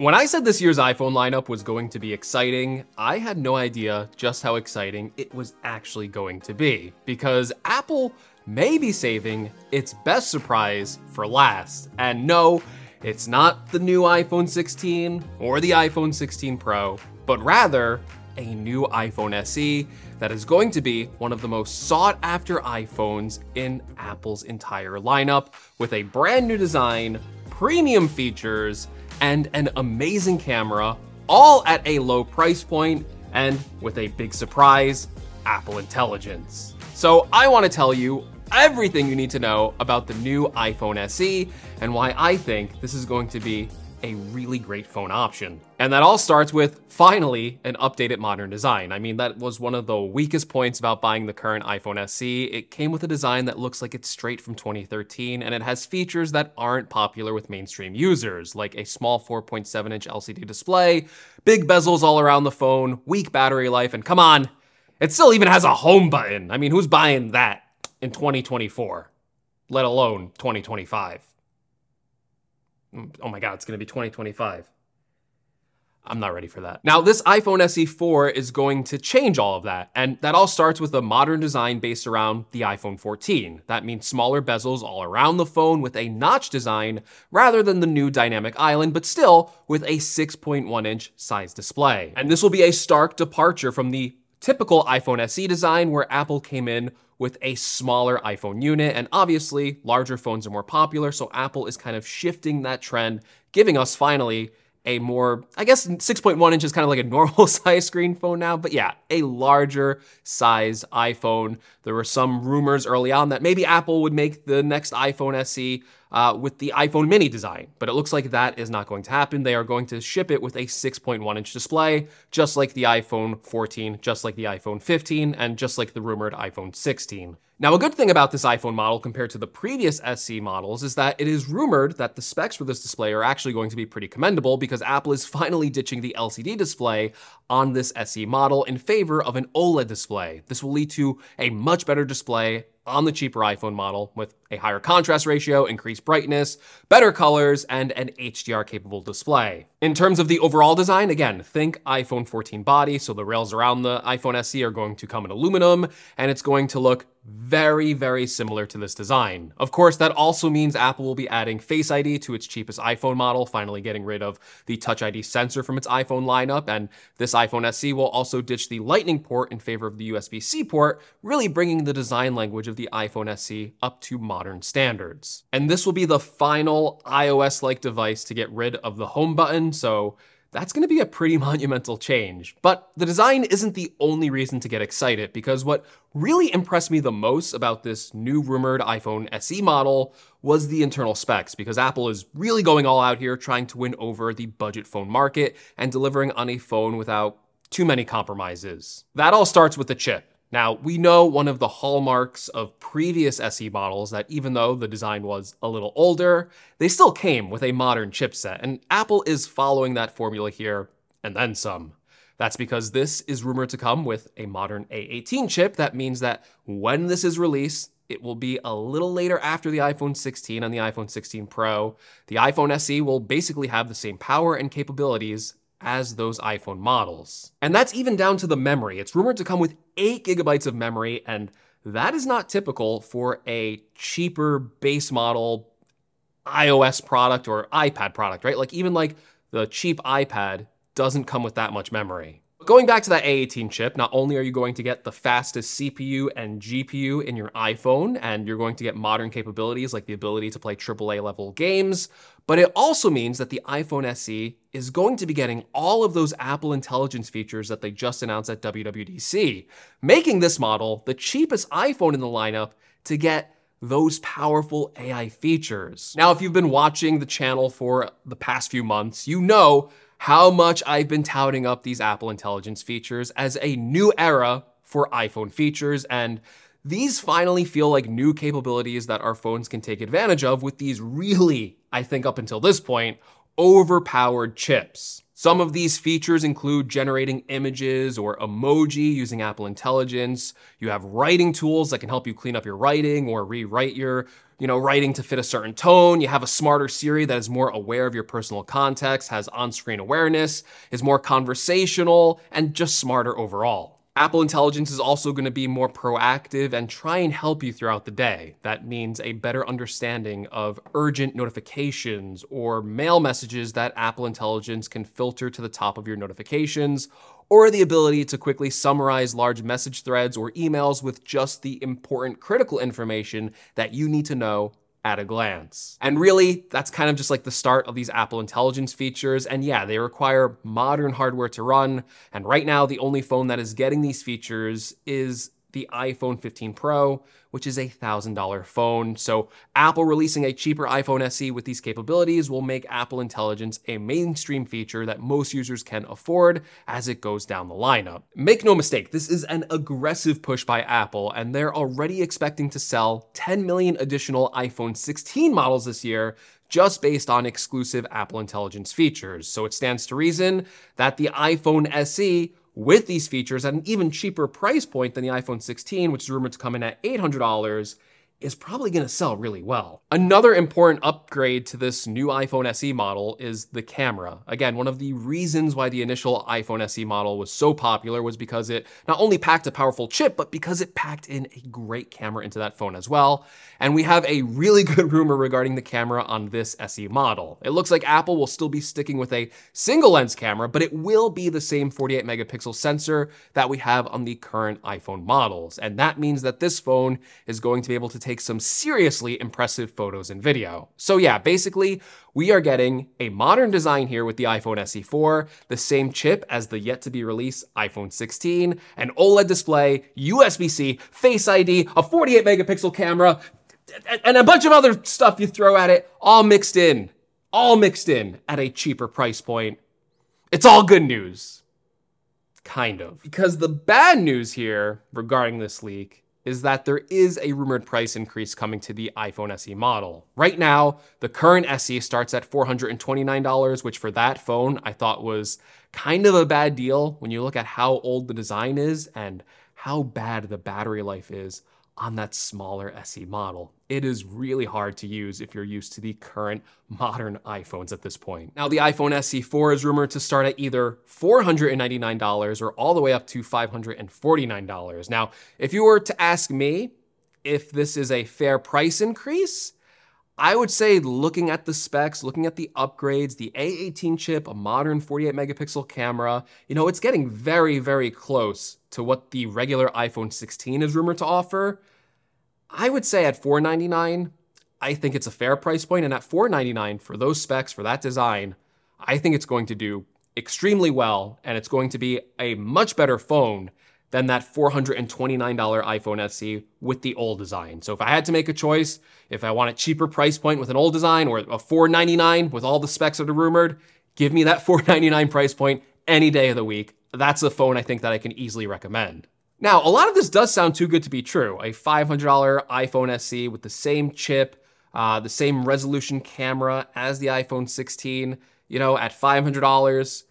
When I said this year's iPhone lineup was going to be exciting, I had no idea just how exciting it was actually going to be, because Apple may be saving its best surprise for last. And no, it's not the new iPhone 16 or the iPhone 16 Pro, but rather a new iPhone SE that is going to be one of the most sought after iPhones in Apple's entire lineup, with a brand new design, premium features, and an amazing camera, all at a low price point, and with a big surprise, Apple Intelligence. So I want to tell you everything you need to know about the new iPhone SE and why I think this is going to be a really great phone option. And that all starts with, finally, an updated modern design. I mean, that was one of the weakest points about buying the current iPhone SE. It came with a design that looks like it's straight from 2013, and it has features that aren't popular with mainstream users, like a small 4.7-inch LCD display, big bezels all around the phone, weak battery life, and come on, it still even has a home button. I mean, who's buying that in 2024, let alone 2025? Oh my God, it's gonna be 2025. I'm not ready for that. Now, this iPhone SE 4 is going to change all of that, and that all starts with a modern design based around the iPhone 14. That means smaller bezels all around the phone with a notch design rather than the new dynamic island, but still with a 6.1-inch size display. And this will be a stark departure from the typical iPhone SE design, where Apple came in with a smaller iPhone unit, and obviously larger phones are more popular, so Apple is kind of shifting that trend, giving us finally a more, I guess 6.1 inch is kind of like a normal size screen phone now, but yeah, a larger size iPhone. There were some rumors early on that maybe Apple would make the next iPhone SE with the iPhone mini design, but it looks like that is not going to happen. They are going to ship it with a 6.1-inch display, just like the iPhone 14, just like the iPhone 15, and just like the rumored iPhone 16. Now, a good thing about this iPhone model compared to the previous SE models is that it is rumored that the specs for this display are actually going to be pretty commendable, because Apple is finally ditching the LCD display on this SE model in favor of an OLED display. This will lead to a much better display on the cheaper iPhone model with a higher contrast ratio, increased brightness, better colors, and an HDR-capable display. In terms of the overall design, again, think iPhone 14 body, so the rails around the iPhone SE are going to come in aluminum, and it's going to look very, very similar to this design. Of course, that also means Apple will be adding Face ID to its cheapest iPhone model, finally getting rid of the Touch ID sensor from its iPhone lineup, and this iPhone SE will also ditch the Lightning port in favor of the USB-C port, really bringing the design language of the iPhone SE up to modern standards. And this will be the final iOS-like device to get rid of the home button, so that's going to be a pretty monumental change. But the design isn't the only reason to get excited, because what really impressed me the most about this new rumored iPhone SE model was the internal specs, because Apple is really going all out here trying to win over the budget phone market and delivering on a phone without too many compromises. That all starts with the chip. Now, we know one of the hallmarks of previous SE models that even though the design was a little older, they still came with a modern chipset, and Apple is following that formula here, and then some. That's because this is rumored to come with a modern A18 chip. That means that when this is released, it will be a little later after the iPhone 16 and the iPhone 16 Pro. The iPhone SE will basically have the same power and capabilities as those iPhone models. And that's even down to the memory. It's rumored to come with 8 gigabytes of memory, and that is not typical for a cheaper base model iOS product or iPad product, right? Like even like the cheap iPad doesn't come with that much memory. Going back to that A18 chip, not only are you going to get the fastest CPU and GPU in your iPhone, and you're going to get modern capabilities like the ability to play AAA level games, but it also means that the iPhone SE is going to be getting all of those Apple Intelligence features that they just announced at WWDC, making this model the cheapest iPhone in the lineup to get those powerful AI features. Now, if you've been watching the channel for the past few months, you know how much I've been touting up these Apple Intelligence features as a new era for iPhone features, and these finally feel like new capabilities that our phones can take advantage of with these really, I think up until this point, overpowered chips. Some of these features include generating images or emoji using Apple Intelligence. You have writing tools that can help you clean up your writing or rewrite your writing to fit a certain tone. You have a smarter Siri that is more aware of your personal context, has on-screen awareness, is more conversational, and just smarter overall. Apple Intelligence is also going to be more proactive and try and help you throughout the day. That means a better understanding of urgent notifications or mail messages that Apple Intelligence can filter to the top of your notifications, or the ability to quickly summarize large message threads or emails with just the important critical information that you need to know at a glance. And really, that's kind of just like the start of these Apple Intelligence features. And yeah, they require modern hardware to run. And right now, the only phone that is getting these features is the iPhone 15 Pro, which is a $1,000 phone. So Apple releasing a cheaper iPhone SE with these capabilities will make Apple Intelligence a mainstream feature that most users can afford as it goes down the lineup. Make no mistake, this is an aggressive push by Apple, and they're already expecting to sell 10 million additional iPhone 16 models this year, just based on exclusive Apple Intelligence features. So it stands to reason that the iPhone SE with these features at an even cheaper price point than the iPhone 16, which is rumored to come in at $800, is probably going to sell really well. Another important upgrade to this new iPhone SE model is the camera. Again, one of the reasons why the initial iPhone SE model was so popular was because it not only packed a powerful chip, but because it packed in a great camera into that phone as well. And we have a really good rumor regarding the camera on this SE model. It looks like Apple will still be sticking with a single lens camera, but it will be the same 48 megapixel sensor that we have on the current iPhone models. And that means that this phone is going to be able to take some seriously impressive photos and video. So yeah, basically, we are getting a modern design here with the iPhone SE4, the same chip as the yet-to-be-released iPhone 16, an OLED display, USB-C, Face ID, a 48 megapixel camera, and a bunch of other stuff you throw at it, all mixed in at a cheaper price point. It's all good news. Kind of. Because the bad news here regarding this leak is that there is a rumored price increase coming to the iPhone SE model. Right now, the current SE starts at $429, which for that phone I thought was kind of a bad deal when you look at how old the design is and how bad the battery life is on that smaller SE model. It is really hard to use if you're used to the current modern iPhones at this point. Now, the iPhone SE4 is rumored to start at either $499 or all the way up to $549. Now, if you were to ask me if this is a fair price increase, I would say looking at the specs, looking at the upgrades, the A18 chip, a modern 48 megapixel camera, it's getting very, very close to what the regular iPhone 16 is rumored to offer. I would say at $499, I think it's a fair price point, and at $499 for those specs, for that design, I think it's going to do extremely well, and it's going to be a much better phone than that $429 iPhone SE with the old design. So if I had to make a choice, if I want a cheaper price point with an old design or a $499 with all the specs that are rumored, give me that $499 price point any day of the week. That's a phone I think that I can easily recommend. Now, a lot of this does sound too good to be true. A $500 iPhone SE with the same chip, the same resolution camera as the iPhone 16, at $500.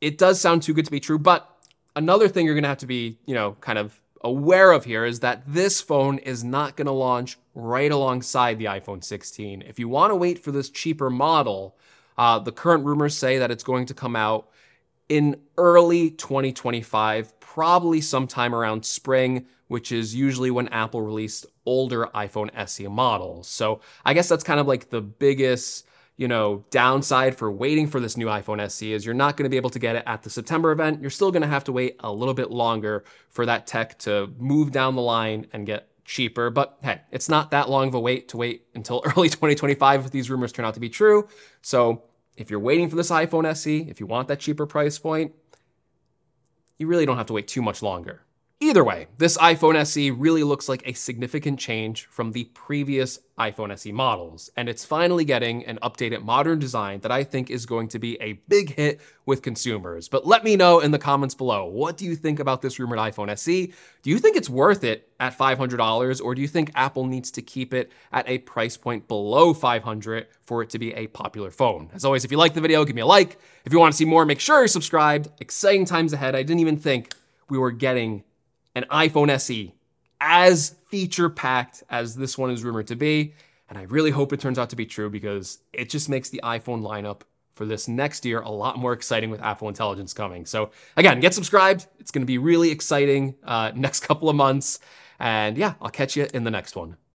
It does sound too good to be true, but another thing you're gonna have to be, kind of aware of here is that this phone is not gonna launch right alongside the iPhone 16. If you wanna wait for this cheaper model, the current rumors say that it's going to come out in early 2025, probably sometime around spring, which is usually when Apple released older iPhone SE models. So I guess that's kind of like the biggest downside for waiting for this new iPhone SE is you're not going to be able to get it at the September event. You're still going to have to wait a little bit longer for that tech to move down the line and get cheaper. But hey, it's not that long of a wait to wait until early 2025 if these rumors turn out to be true. So if you're waiting for this iPhone SE, if you want that cheaper price point, you really don't have to wait too much longer. Either way, this iPhone SE really looks like a significant change from the previous iPhone SE models, and it's finally getting an updated modern design that I think is going to be a big hit with consumers. But let me know in the comments below, what do you think about this rumored iPhone SE? Do you think it's worth it at $500, or do you think Apple needs to keep it at a price point below $500 for it to be a popular phone? As always, if you like the video, give me a like. If you want to see more, make sure you're subscribed. Exciting times ahead. I didn't even think we were getting an iPhone SE as feature-packed as this one is rumored to be. And I really hope it turns out to be true, because it just makes the iPhone lineup for this next year a lot more exciting with Apple Intelligence coming. So again, get subscribed. It's going to be really exciting next couple of months. And yeah, I'll catch you in the next one.